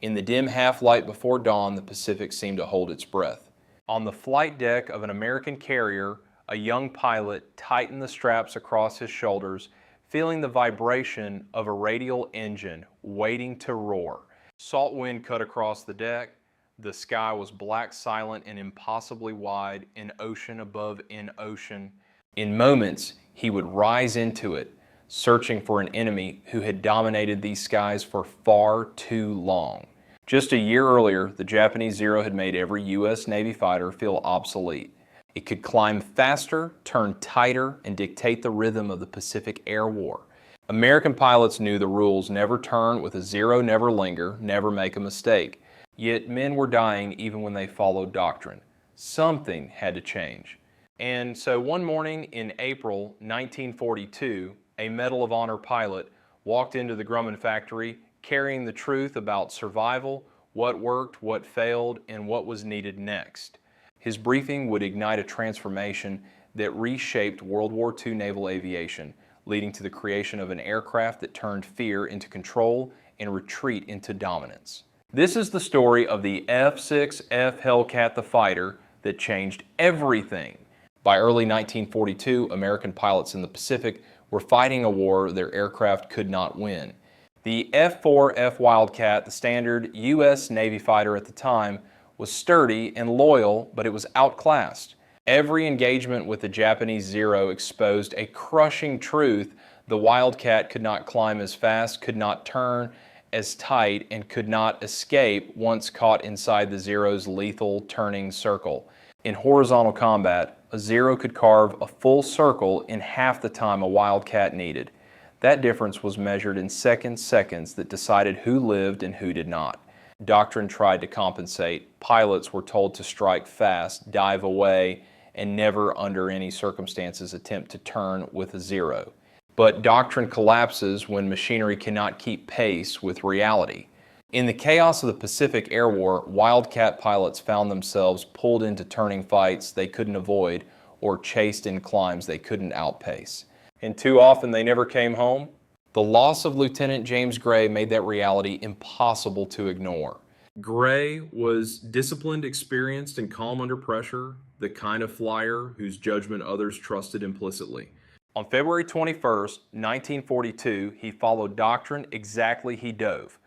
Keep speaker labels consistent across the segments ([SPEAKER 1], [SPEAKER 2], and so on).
[SPEAKER 1] In the dim half-light before dawn, the Pacific seemed to hold its breath. On the flight deck of an American carrier, a young pilot tightened the straps across his shoulders, feeling the vibration of a radial engine waiting to roar. Salt wind cut across the deck. The sky was black, silent, and impossibly wide, in ocean above in ocean. In moments, he would rise into it, searching for an enemy who had dominated these skies for far too long. Just a year earlier, the Japanese Zero had made every U.S. Navy fighter feel obsolete. It could climb faster, turn tighter, and dictate the rhythm of the Pacific Air War. American pilots knew the rules: never turn with a Zero, never linger, never make a mistake. Yet men were dying even when they followed doctrine. Something had to change. And so one morning in April 1942, a Medal of Honor pilot walked into the Grumman factory carrying the truth about survival, what worked, what failed, and what was needed next. His briefing would ignite a transformation that reshaped World War II naval aviation, leading to the creation of an aircraft that turned fear into control and retreat into dominance. This is the story of the F6F Hellcat, the fighter that changed everything. By early 1942, American pilots in the Pacific were fighting a war their aircraft could not win. The F4F Wildcat, the standard U.S. Navy fighter at the time, was sturdy and loyal, but it was outclassed. Every engagement with the Japanese Zero exposed a crushing truth: the Wildcat could not climb as fast, could not turn as tight, and could not escape once caught inside the Zero's lethal turning circle. In horizontal combat, a Zero could carve a full circle in half the time a Wildcat needed. That difference was measured in seconds that decided who lived and who did not. Doctrine tried to compensate. Pilots were told to strike fast, dive away, and never under any circumstances attempt to turn with a Zero. But doctrine collapses when machinery cannot keep pace with reality. In the chaos of the Pacific Air War, Wildcat pilots found themselves pulled into turning fights they couldn't avoid or chased in climbs they couldn't outpace. And too often they never came home. The loss of Lieutenant James Gray made that reality impossible to ignore. Gray was disciplined, experienced, and calm under pressure, the kind of flyer whose judgment others trusted implicitly. On February 21st, 1942, he followed doctrine exactly. He dove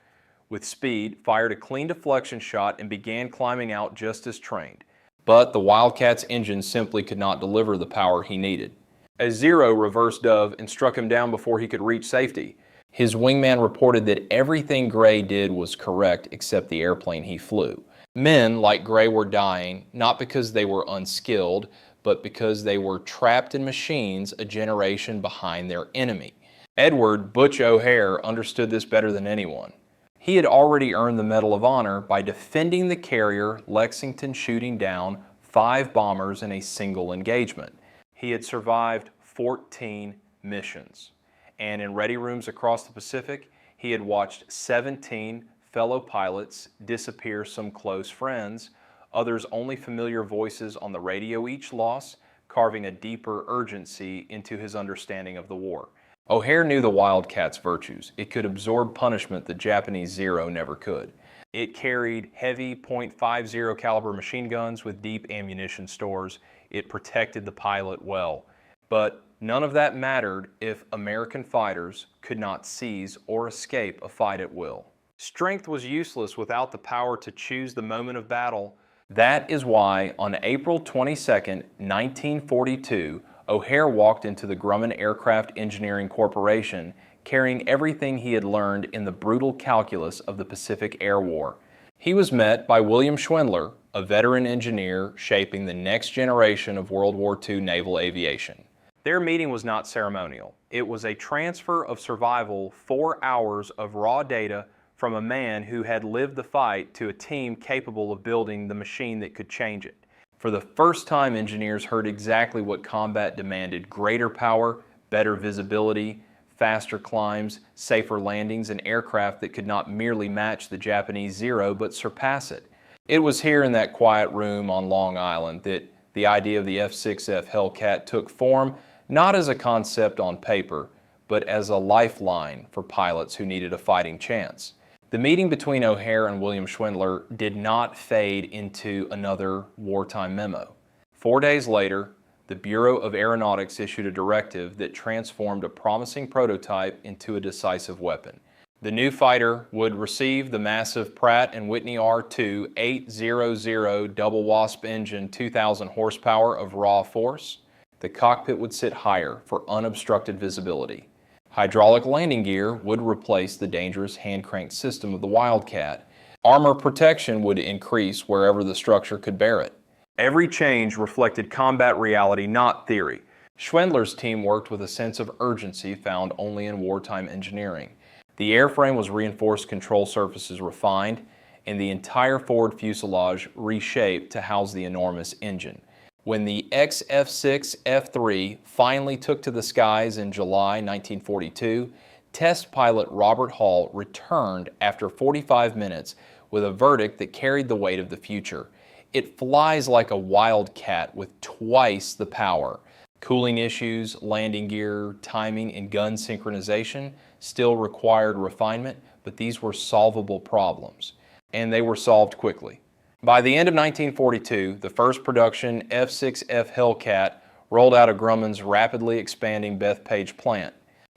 [SPEAKER 1] with speed, fired a clean deflection shot, and began climbing out just as trained. But the Wildcat's engine simply could not deliver the power he needed. A Zero reverse dove and struck him down before he could reach safety. His wingman reported that everything Gray did was correct except the airplane he flew. Men like Gray were dying, not because they were unskilled, but because they were trapped in machines a generation behind their enemy. Edward Butch O'Hare understood this better than anyone. He had already earned the Medal of Honor by defending the carrier Lexington, shooting down 5 bombers in a single engagement. He had survived 14 missions, and in ready rooms across the Pacific, he had watched 17 fellow pilots disappear, some close friends, others only familiar voices on the radio each loss, carving a deeper urgency into his understanding of the war. O'Hare knew the Wildcat's virtues. It could absorb punishment the Japanese Zero never could. It carried heavy .50 caliber machine guns with deep ammunition stores. It protected the pilot well. But none of that mattered if American fighters could not seize or escape a fight at will. Strength was useless without the power to choose the moment of battle. That is why on April 22, 1942, O'Hare walked into the Grumman Aircraft Engineering Corporation carrying everything he had learned in the brutal calculus of the Pacific Air War. He was met by William Schwindler, a veteran engineer shaping the next generation of World War II naval aviation. Their meeting was not ceremonial. It was a transfer of survival, 4 hours of raw data from a man who had lived the fight to a team capable of building the machine that could change it. For the first time, engineers heard exactly what combat demanded: greater power, better visibility, faster climbs, safer landings, and aircraft that could not merely match the Japanese Zero but surpass it. It was here in that quiet room on Long Island that the idea of the F6F Hellcat took form, not as a concept on paper, but as a lifeline for pilots who needed a fighting chance. The meeting between O'Hare and William Schwindler did not fade into another wartime memo. 4 days later, the Bureau of Aeronautics issued a directive that transformed a promising prototype into a decisive weapon. The new fighter would receive the massive Pratt & Whitney R2 800 double wasp engine 2,000 horsepower of raw force. The cockpit would sit higher for unobstructed visibility. Hydraulic landing gear would replace the dangerous hand-cranked system of the Wildcat. Armor protection would increase wherever the structure could bear it. Every change reflected combat reality, not theory. Schwindler's team worked with a sense of urgency found only in wartime engineering. The airframe was reinforced, control surfaces refined, and the entire forward fuselage reshaped to house the enormous engine. When the XF6F3 finally took to the skies in July 1942, test pilot Robert Hall returned after 45 minutes with a verdict that carried the weight of the future. It flies like a Wildcat with twice the power. Cooling issues, landing gear, timing, and gun synchronization still required refinement, but these were solvable problems, and they were solved quickly. By the end of 1942, the first production F6F Hellcat rolled out of Grumman's rapidly expanding Bethpage plant.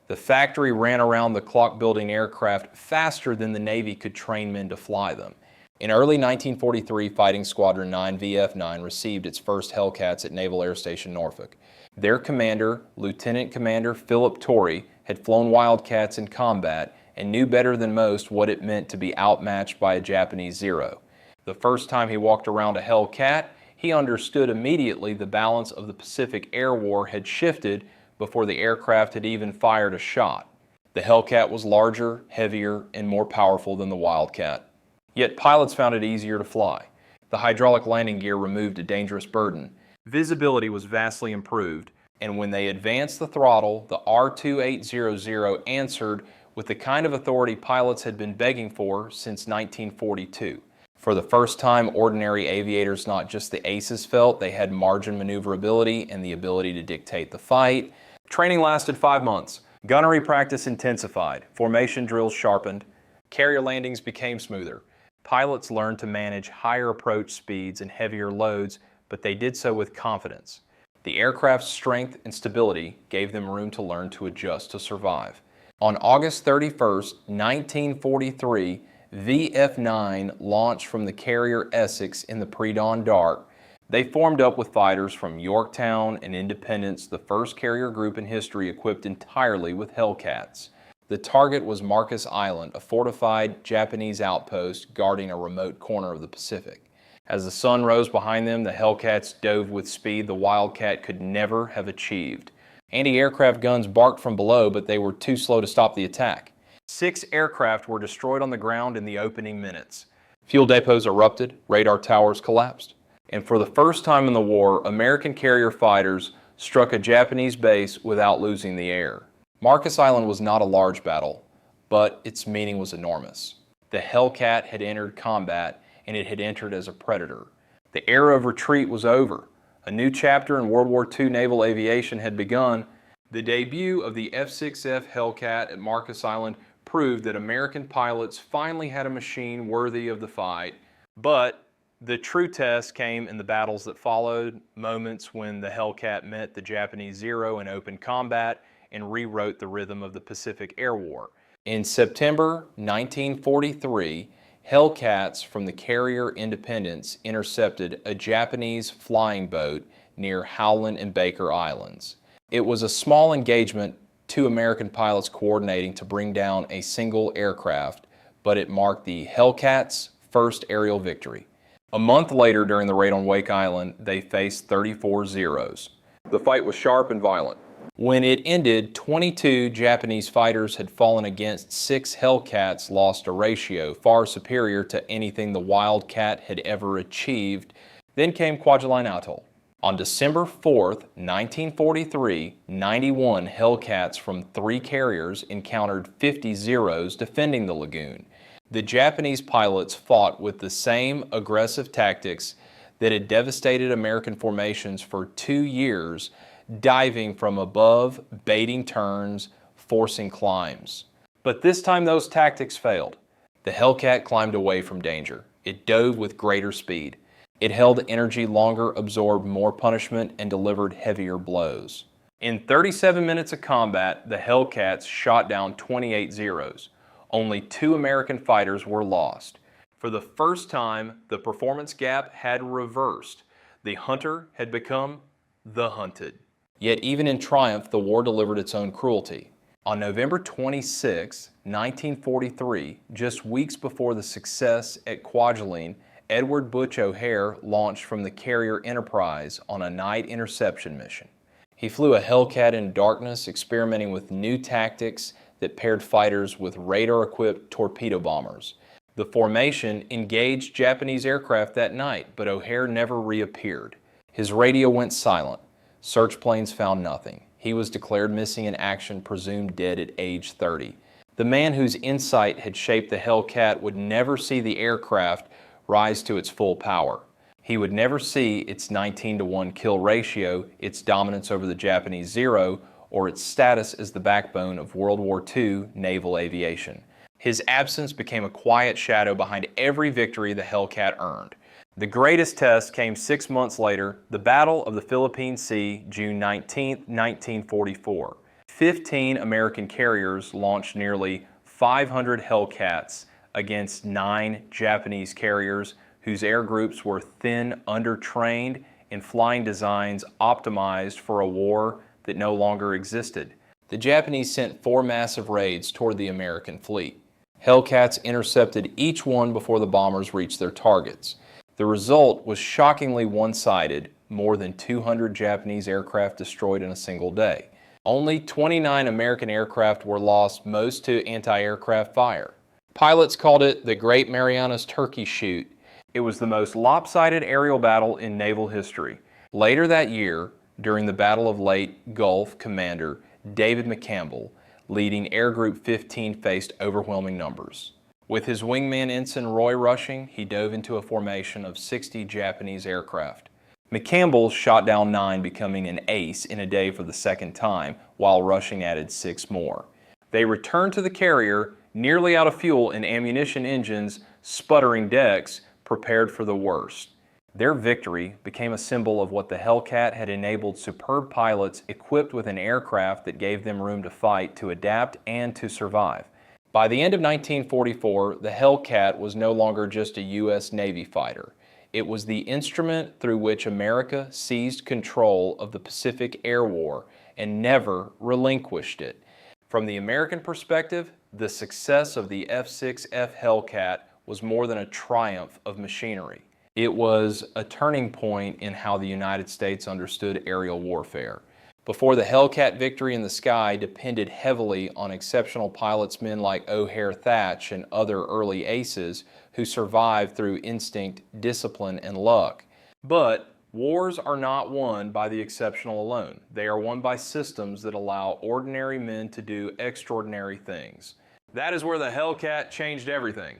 [SPEAKER 1] The factory ran around the clock building aircraft faster than the Navy could train men to fly them. In early 1943, Fighting Squadron 9 VF9 received its first Hellcats at Naval Air Station Norfolk. Their commander, Lieutenant Commander Philip Torrey, had flown Wildcats in combat and knew better than most what it meant to be outmatched by a Japanese Zero. The first time he walked around a Hellcat, he understood immediately the balance of the Pacific Air War had shifted before the aircraft had even fired a shot. The Hellcat was larger, heavier, and more powerful than the Wildcat. Yet pilots found it easier to fly. The hydraulic landing gear removed a dangerous burden. Visibility was vastly improved, and when they advanced the throttle, the R2800 answered with the kind of authority pilots had been begging for since 1942. For the first time, ordinary aviators, not just the aces, felt they had margin maneuverability and the ability to dictate the fight. Training lasted 5 months. Gunnery practice intensified. Formation drills sharpened. Carrier landings became smoother. Pilots learned to manage higher approach speeds and heavier loads, but they did so with confidence. The aircraft's strength and stability gave them room to learn to adjust to survive. On August 31st, 1943, VF9 launched from the carrier Essex in the pre-dawn dark. They formed up with fighters from Yorktown and Independence, the first carrier group in history equipped entirely with Hellcats. The target was Marcus Island, a fortified Japanese outpost guarding a remote corner of the Pacific. As the sun rose behind them, the Hellcats dove with speed the Wildcat could never have achieved. Anti-aircraft guns barked from below, but they were too slow to stop the attack. 6 aircraft were destroyed on the ground in the opening minutes. Fuel depots erupted, radar towers collapsed. And for the first time in the war, American carrier fighters struck a Japanese base without losing the air. Marcus Island was not a large battle, but its meaning was enormous. The Hellcat had entered combat, and it had entered as a predator. The era of retreat was over. A new chapter in World War II naval aviation had begun. The debut of the F6F Hellcat at Marcus Island proved that American pilots finally had a machine worthy of the fight, but the true test came in the battles that followed, moments when the Hellcat met the Japanese Zero in open combat and rewrote the rhythm of the Pacific Air War. In September 1943, Hellcats from the carrier Independence intercepted a Japanese flying boat near Howland and Baker Islands. It was a small engagement, 2 American pilots coordinating to bring down a single aircraft, but it marked the Hellcats' first aerial victory. A month later, during the raid on Wake Island, they faced 34 Zeros. The fight was sharp and violent. When it ended, 22 Japanese fighters had fallen against 6 Hellcats, lost a ratio far superior to anything the Wildcat had ever achieved. Then came Kwajalein Atoll. On December 4th, 1943, 91 Hellcats from 3 carriers encountered 50 Zeros defending the lagoon. The Japanese pilots fought with the same aggressive tactics that had devastated American formations for 2 years, diving from above, baiting turns, forcing climbs. But this time those tactics failed. The Hellcat climbed away from danger. It dove with greater speed. It held energy longer, absorbed more punishment, and delivered heavier blows. In 37 minutes of combat, the Hellcats shot down 28 Zeros. Only 2 American fighters were lost. For the first time, the performance gap had reversed. The hunter had become the hunted. Yet even in triumph, the war delivered its own cruelty. On November 26, 1943, just weeks before the success at Kwajalein, Edward Butch O'Hare launched from the carrier Enterprise on a night interception mission. He flew a Hellcat in darkness, experimenting with new tactics that paired fighters with radar-equipped torpedo bombers. The formation engaged Japanese aircraft that night, but O'Hare never reappeared. His radio went silent. Search planes found nothing. He was declared missing in action, presumed dead at age 30. The man whose insight had shaped the Hellcat would never see the aircraft rise to its full power. He would never see its 19-to-1 kill ratio, its dominance over the Japanese Zero, or its status as the backbone of World War II naval aviation. His absence became a quiet shadow behind every victory the Hellcat earned. The greatest test came 6 months later, the Battle of the Philippine Sea, June 19, 1944. 15 American carriers launched nearly 500 Hellcats against 9 Japanese carriers whose air groups were thin, undertrained, and flying designs optimized for a war that no longer existed. The Japanese sent 4 massive raids toward the American fleet. Hellcats intercepted each one before the bombers reached their targets. The result was shockingly one-sided, more than 200 Japanese aircraft destroyed in a single day. Only 29 American aircraft were lost, most to anti-aircraft fire. Pilots called it the Great Marianas Turkey Shoot. It was the most lopsided aerial battle in naval history. Later that year, during the Battle of Leyte Gulf, Commander David McCampbell, leading Air Group 15, faced overwhelming numbers. With his wingman Ensign Roy Rushing, he dove into a formation of 60 Japanese aircraft. McCampbell shot down 9, becoming an ace in a day for the second time, while Rushing added 6 more. They returned to the carrier, nearly out of fuel and ammunition engines, sputtering decks, prepared for the worst. Their victory became a symbol of what the Hellcat had enabled superb pilots equipped with an aircraft that gave them room to fight, to adapt, and to survive. By the end of 1944, the Hellcat was no longer just a U.S. Navy fighter. It was the instrument through which America seized control of the Pacific Air War and never relinquished it. From the American perspective, the success of the F6F Hellcat was more than a triumph of machinery. It was a turning point in how the United States understood aerial warfare. Before the Hellcat victory in the sky depended heavily on exceptional pilotsmen like O'Hare Thatch and other early aces who survived through instinct, discipline, and luck. But wars are not won by the exceptional alone. They are won by systems that allow ordinary men to do extraordinary things. That is where the Hellcat changed everything.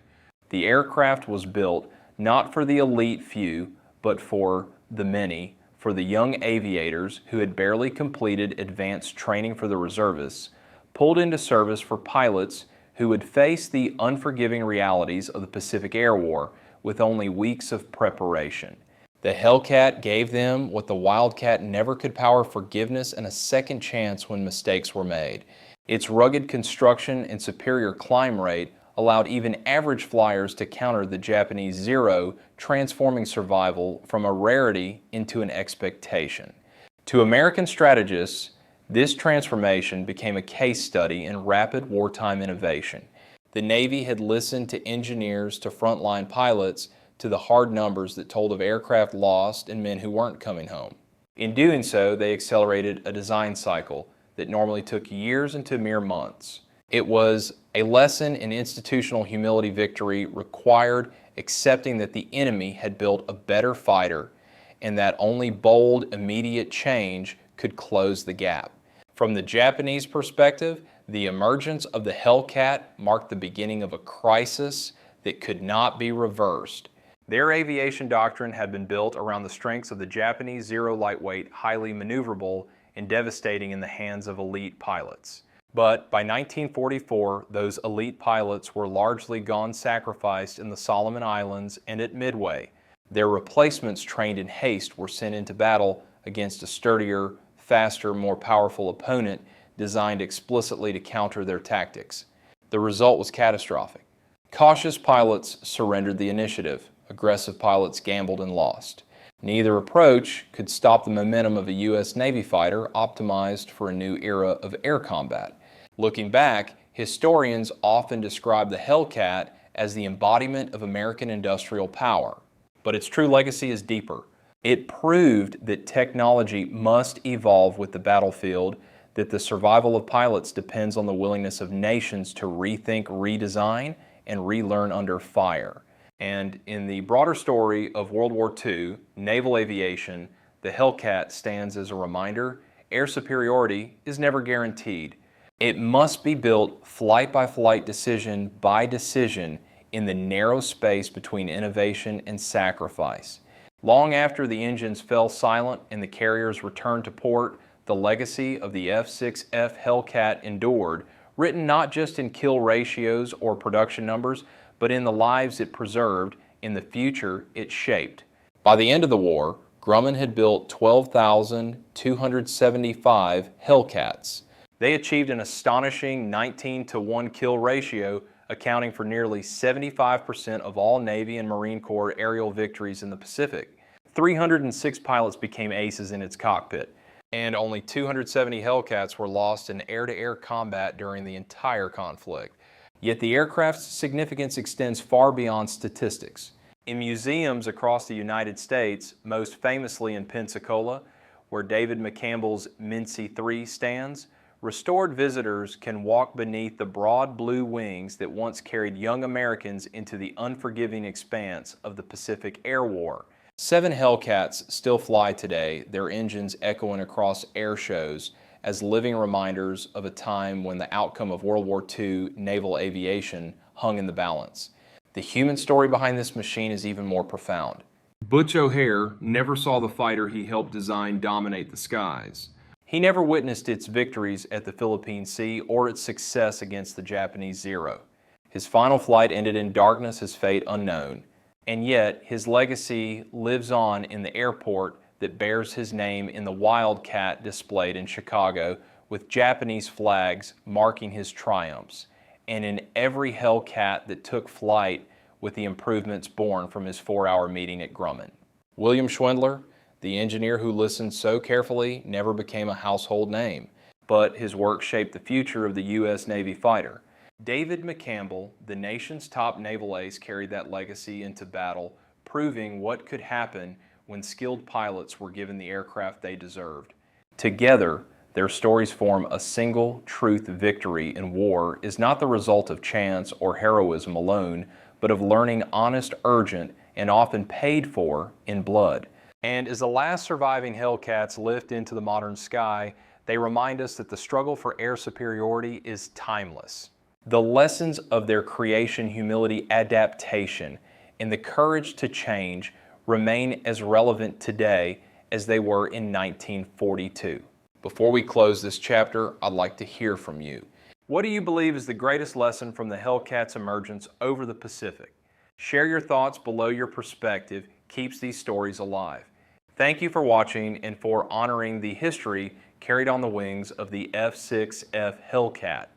[SPEAKER 1] The aircraft was built not for the elite few, but for the many, for the young aviators who had barely completed advanced training for the reservists, pulled into service for pilots who would face the unforgiving realities of the Pacific Air War with only weeks of preparation. The Hellcat gave them what the Wildcat never could power: forgiveness and a second chance when mistakes were made. Its rugged construction and superior climb rate allowed even average flyers to counter the Japanese Zero, transforming survival from a rarity into an expectation. To American strategists, this transformation became a case study in rapid wartime innovation. The Navy had listened to engineers, to frontline pilots, to the hard numbers that told of aircraft lost and men who weren't coming home. In doing so, they accelerated a design cycle that normally took years into mere months. It was a lesson in institutional humility. Victory required accepting that the enemy had built a better fighter and that only bold, immediate change could close the gap. From the Japanese perspective, the emergence of the Hellcat marked the beginning of a crisis that could not be reversed. Their aviation doctrine had been built around the strengths of the Japanese Zero lightweight, highly maneuverable, and devastating in the hands of elite pilots. But by 1944, those elite pilots were largely gone sacrificed in the Solomon Islands and at Midway. Their replacements trained in haste were sent into battle against a sturdier, faster, more powerful opponent designed explicitly to counter their tactics. The result was catastrophic. Cautious pilots surrendered the initiative. Aggressive pilots gambled and lost. Neither approach could stop the momentum of a U.S. Navy fighter optimized for a new era of air combat. Looking back, historians often describe the Hellcat as the embodiment of American industrial power. But its true legacy is deeper. It proved that technology must evolve with the battlefield, that the survival of pilots depends on the willingness of nations to rethink, redesign, and relearn under fire. And in the broader story of World War II, naval aviation, the Hellcat stands as a reminder: air superiority is never guaranteed. It must be built flight by flight, decision by decision, in the narrow space between innovation and sacrifice. Long after the engines fell silent and the carriers returned to port, the legacy of the F6F Hellcat endured, written not just in kill ratios or production numbers, but in the lives it preserved, in the future it shaped. By the end of the war, Grumman had built 12,275 Hellcats. They achieved an astonishing 19-to-1 kill ratio, accounting for nearly 75% of all Navy and Marine Corps aerial victories in the Pacific. 306 pilots became aces in its cockpit, and only 270 Hellcats were lost in air-to-air combat during the entire conflict. Yet the aircraft's significance extends far beyond statistics. In museums across the United States, most famously in Pensacola, where David McCampbell's Mincy 3 stands, restored visitors can walk beneath the broad blue wings that once carried young Americans into the unforgiving expanse of the Pacific Air War. 7 Hellcats still fly today, their engines echoing across air shows as living reminders of a time when the outcome of World War II naval aviation hung in the balance. The human story behind this machine is even more profound. Butch O'Hare never saw the fighter he helped design dominate the skies. He never witnessed its victories at the Philippine Sea or its success against the Japanese Zero. His final flight ended in darkness, his fate unknown. And yet, his legacy lives on in the airport that bears his name in the Wildcat displayed in Chicago, with Japanese flags marking his triumphs, and in every Hellcat that took flight with the improvements born from his 4-hour meeting at Grumman. William Schwindler, the engineer who listened so carefully, never became a household name, but his work shaped the future of the U.S. Navy fighter. David McCampbell, the nation's top naval ace, carried that legacy into battle, proving what could happen when skilled pilots were given the aircraft they deserved. Together, their stories form a single truth: victory in war is not the result of chance or heroism alone, but of learning honest, urgent, and often paid for in blood. And as the last surviving Hellcats lift into the modern sky, they remind us that the struggle for air superiority is timeless. The lessons of their creation, humility, adaptation, and the courage to change remain as relevant today as they were in 1942. Before we close this chapter, I'd like to hear from you. What do you believe is the greatest lesson from the Hellcat's emergence over the Pacific? Share your thoughts below. Your perspective keeps these stories alive. Thank you for watching and for honoring the history carried on the wings of the F6F Hellcat.